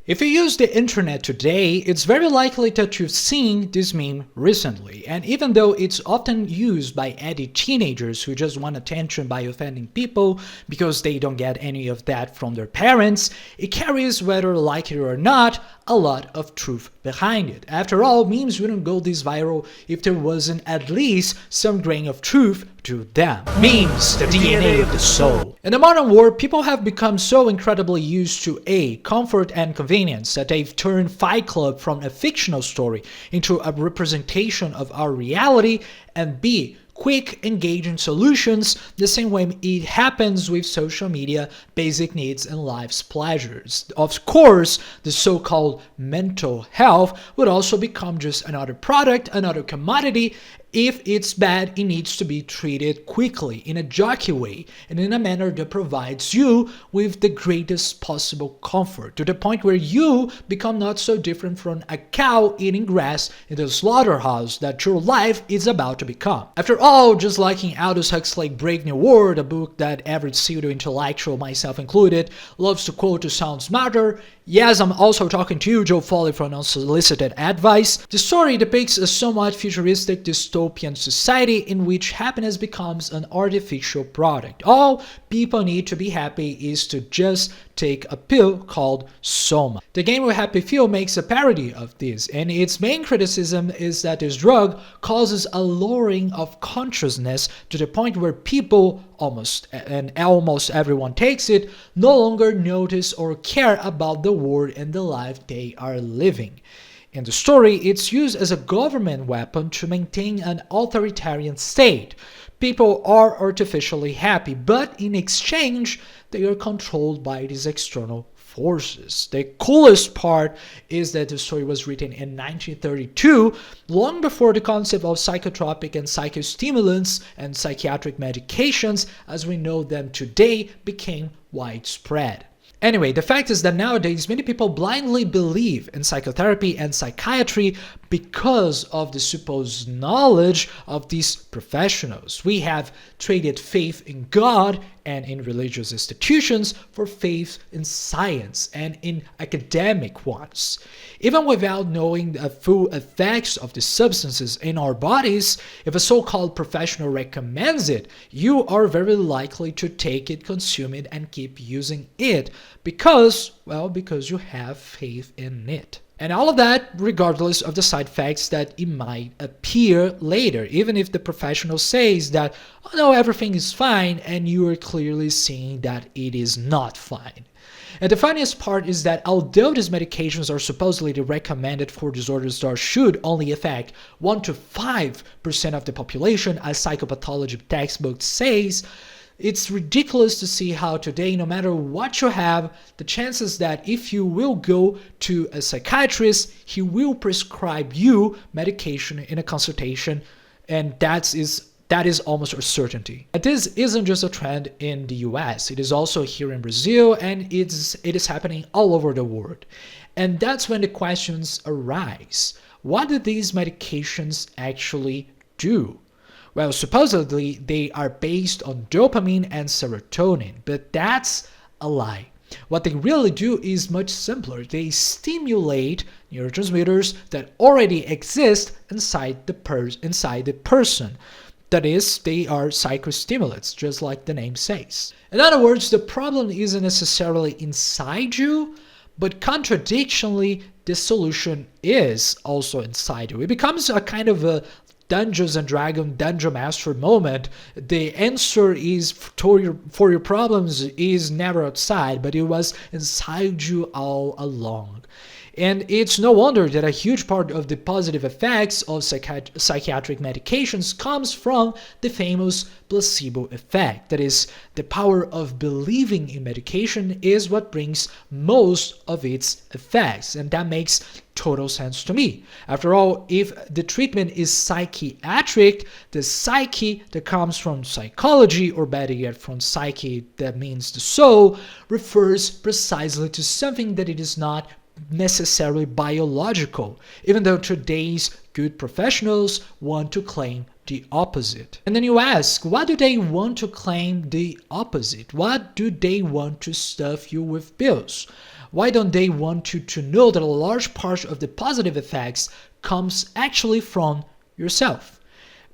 If you use the internet today, it's very likely that you've seen this meme recently, and even though it's often used by edgy teenagers who just want attention by offending people because they don't get any of that from their parents, it carries, whether like it or not, a lot of truth behind it. After all, memes wouldn't go this viral if there wasn't at least some grain of truth to them. Memes, the DNA of the soul. In the modern world, people have become so incredibly used to A, comfort and convenience that they've turned Fight Club from a fictional story into a representation of our reality, and B, quick, engaging solutions, the same way it happens with social media, basic needs, and life's pleasures. Of course, the so-called mental health would also become just another product, another commodity. If it's bad, it needs to be treated quickly, in a jockey way, and in a manner that provides you with the greatest possible comfort, to the point where you become not so different from a cow eating grass in the slaughterhouse that your life is about to become. After all, just like in Aldous Huxley's Brave New World, a book that every pseudo-intellectual, myself included, loves to quote to sound smarter, yes, I'm also talking to you, Joe Foley, for unsolicited advice. The story depicts a somewhat futuristic dystopian society in which happiness becomes an artificial product. All people need to be happy is to just take a pill called Soma. The game with Happy Few makes a parody of this, and its main criticism is that this drug causes a lowering of consciousness to the point where people, almost everyone takes it, no longer notice or care about the world and the life they are living. In the story, it's used as a government weapon to maintain an authoritarian state. People are artificially happy, but in exchange, they are controlled by these external forces. The coolest part is that the story was written in 1932, long before the concept of psychotropic and psychostimulants and psychiatric medications, as we know them today, became widespread. Anyway, the fact is that nowadays many people blindly believe in psychotherapy and psychiatry because of the supposed knowledge of these professionals. We have traded faith in God and in religious institutions for faith in science and in academic ones. Even without knowing the full effects of the substances in our bodies, if a so-called professional recommends it, you are very likely to take it, consume it, and keep using it because you have faith in it. And all of that regardless of the side effects that it might appear later, even if the professional says that, oh no, everything is fine, and you are clearly seeing that it is not fine. And the funniest part is that although these medications are supposedly recommended for disorders that should only affect 1 to 5% of the population, as psychopathology textbook says, it's ridiculous to see how today, no matter what you have, the chances that if you will go to a psychiatrist, he will prescribe you medication in a consultation, and that is almost a certainty. And this isn't just a trend in the US, it is also here in Brazil, and it is happening all over the world. And that's when the questions arise. What do these medications actually do? Well, supposedly they are based on dopamine and serotonin, but that's a lie. What they really do is much simpler. They stimulate neurotransmitters that already exist inside the person. That is, they are psychostimulants, just like the name says. In other words, the problem isn't necessarily inside you, but contradictionally, the solution is also inside you. It becomes a kind of a Dungeons and Dragons Dungeon Master moment. The answer is for your problems is never outside, but it was inside you all along. And it's no wonder that a huge part of the positive effects of psychiatric medications comes from the famous placebo effect. That is, the power of believing in medication is what brings most of its effects, and that makes total sense to me. After all, if the treatment is psychiatric, the psyche that comes from psychology, or better yet from psyche, that means the soul, refers precisely to something that it is not necessarily biological, even though today's good professionals want to claim the opposite. And then you ask, why do they want to claim the opposite? What do they want to stuff you with pills? Why don't they want you to know that a large part of the positive effects comes actually from yourself?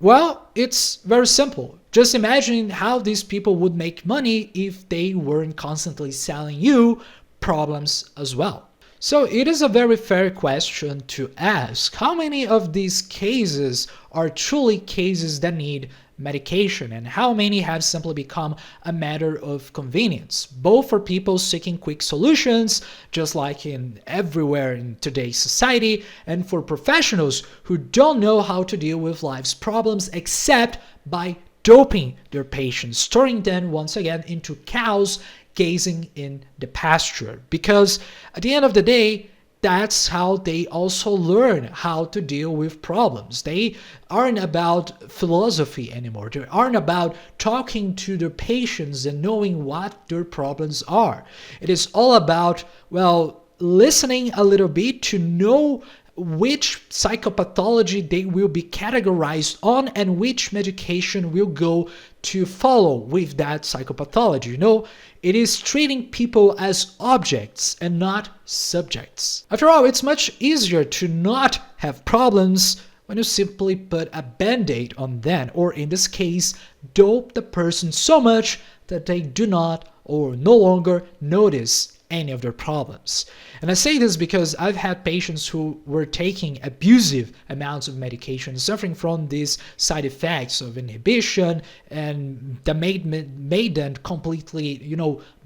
Well, it's very simple. Just imagine how these people would make money if they weren't constantly selling you problems as well. So it is a very fair question to ask. How many of these cases are truly cases that need medication, and how many have simply become a matter of convenience, both for people seeking quick solutions, just like in everywhere in today's society, and for professionals who don't know how to deal with life's problems except by doping their patients, turning them once again into cows gazing in the pasture. Because at the end of the day, that's how they also learn how to deal with problems. They aren't about philosophy anymore. They aren't about talking to their patients and knowing what their problems are. It is all about, well, listening a little bit to know which psychopathology they will be categorized on and which medication will go to follow with that psychopathology. You know, it is treating people as objects and not subjects. After all, it's much easier to not have problems when you simply put a band-aid on them, or in this case, dope the person so much that they do not or no longer notice any of their problems. And I say this because I've had patients who were taking abusive amounts of medication, suffering from these side effects of inhibition, and that made them completely,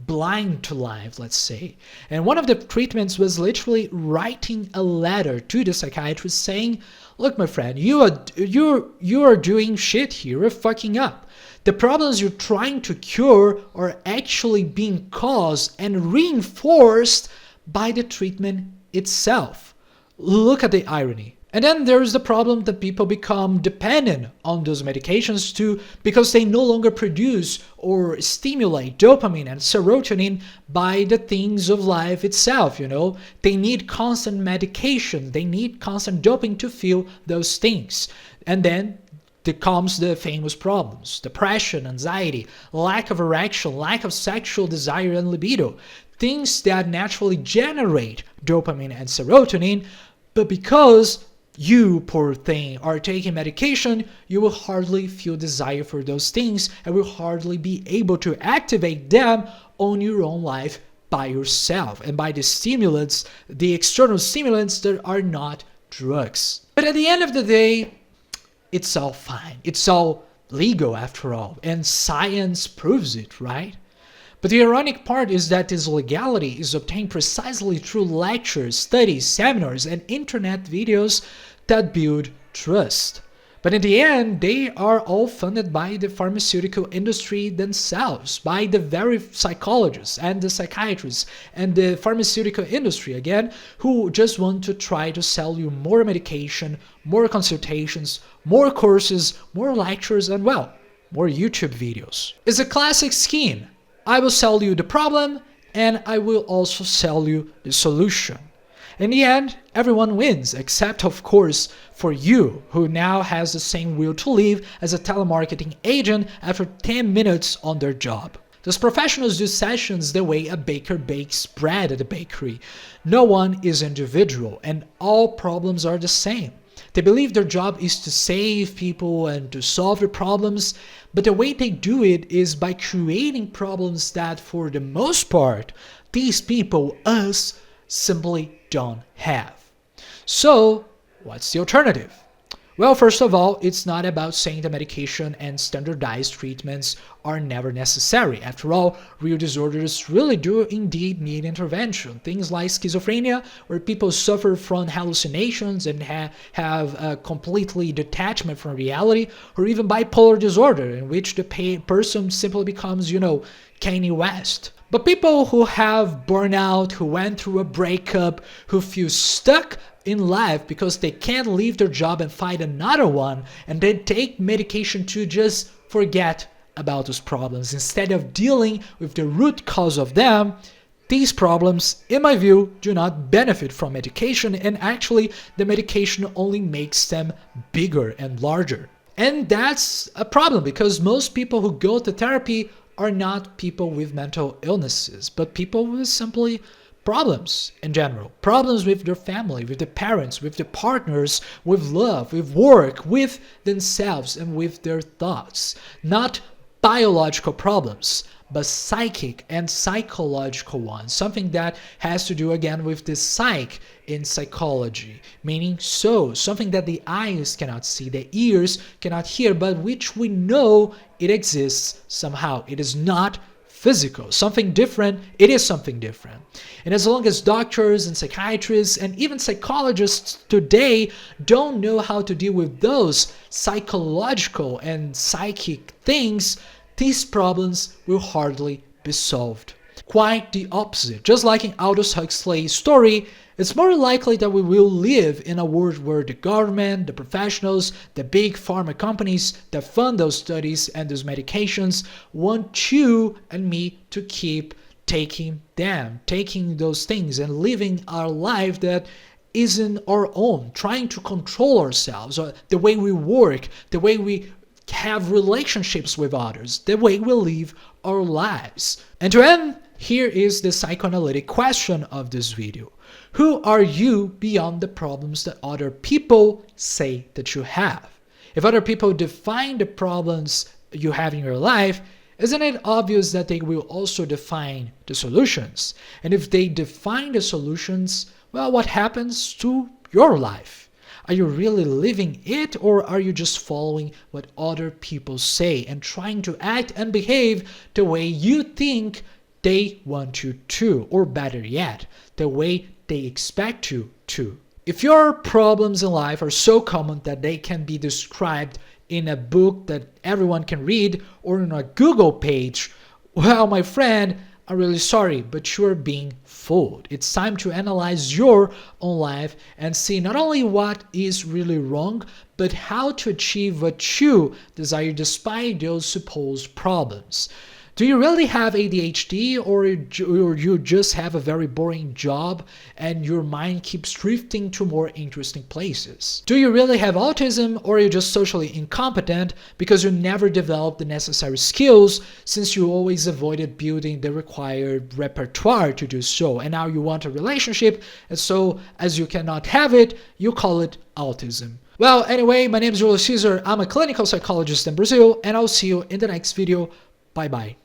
blind to life, let's say. And one of the treatments was literally writing a letter to the psychiatrist saying, "Look, my friend, you are doing shit here, you're fucking up. The problems you're trying to cure are actually being caused and reinforced by the treatment itself." Look at the irony. And then there's the problem that people become dependent on those medications too, because they no longer produce or stimulate dopamine and serotonin by the things of life itself, They need constant medication. They need constant doping to feel those things. And then there comes the famous problems: depression, anxiety, lack of erection, lack of sexual desire and libido. Things that naturally generate dopamine and serotonin, but because you, poor thing, are taking medication, you will hardly feel desire for those things and will hardly be able to activate them on your own life by yourself and by the stimulants, the external stimulants that are not drugs. But at the end of the day, it's all fine. It's all legal after all, and science proves it, right? But the ironic part is that this legality is obtained precisely through lectures, studies, seminars, and internet videos that build trust. But in the end, they are all funded by the pharmaceutical industry themselves, by the very psychologists and the psychiatrists and the pharmaceutical industry, again, who just want to try to sell you more medication, more consultations, more courses, more lectures, and well, more YouTube videos. It's a classic scheme. I will sell you the problem, and I will also sell you the solution. In the end, everyone wins, except of course for you, who now has the same will to leave as a telemarketing agent after 10 minutes on their job. Those professionals do sessions the way a baker bakes bread at a bakery. No one is individual, and all problems are the same. They believe their job is to save people and to solve their problems, but the way they do it is by creating problems that, for the most part, these people, us, simply don't have. So, what's the alternative? Well, first of all, it's not about saying that medication and standardized treatments are never necessary. After all, real disorders really do indeed need intervention. Things like schizophrenia, where people suffer from hallucinations and have a completely detachment from reality, or even bipolar disorder, in which the person simply becomes, Kanye West. But people who have burnout, who went through a breakup, who feel stuck in life because they can't leave their job and find another one, and then take medication to just forget about those problems instead of dealing with the root cause of them, these problems, in my view, do not benefit from medication, and actually the medication only makes them bigger and larger. And that's a problem, because most people who go to therapy are not people with mental illnesses, but people with simply problems in general, problems with their family, with their parents, with their partners, with love, with work, with themselves, and with their thoughts. Not biological problems, but psychic and psychological ones. Something that has to do again with the psyche in psychology, meaning soul, something that the eyes cannot see, the ears cannot hear, but which we know it exists somehow. It is not physical, something different. It is something different. And as long as doctors and psychiatrists and even psychologists today don't know how to deal with those psychological and psychic things, these problems will hardly be solved. Quite the opposite. Just like in Aldous Huxley's story, it's more likely that we will live in a world where the government, the professionals, the big pharma companies that fund those studies and those medications want you and me to keep taking those things and living our life that isn't our own, trying to control ourselves, or the way we work, the way we have relationships with others, the way we live our lives. And to end, here is the psychoanalytic question of this video. Who are you beyond the problems that other people say that you have? If other people define the problems you have in your life, isn't it obvious that they will also define the solutions? And if they define the solutions, well, what happens to your life? Are you really living it, or are you just following what other people say and trying to act and behave the way you think they want you to, or better yet, the way they expect you to? If your problems in life are so common that they can be described in a book that everyone can read or in a Google page, well, my friend, I'm really sorry, but you're being fooled. It's time to analyze your own life and see not only what is really wrong, but how to achieve what you desire despite those supposed problems. Do you really have ADHD, or you just have a very boring job and your mind keeps drifting to more interesting places? Do you really have autism, or are you just socially incompetent because you never developed the necessary skills since you always avoided building the required repertoire to do so, and now you want a relationship, and so as you cannot have it, you call it autism? Well, anyway, my name is Julio Cesar. I'm a clinical psychologist in Brazil, and I'll see you in the next video. Bye-bye.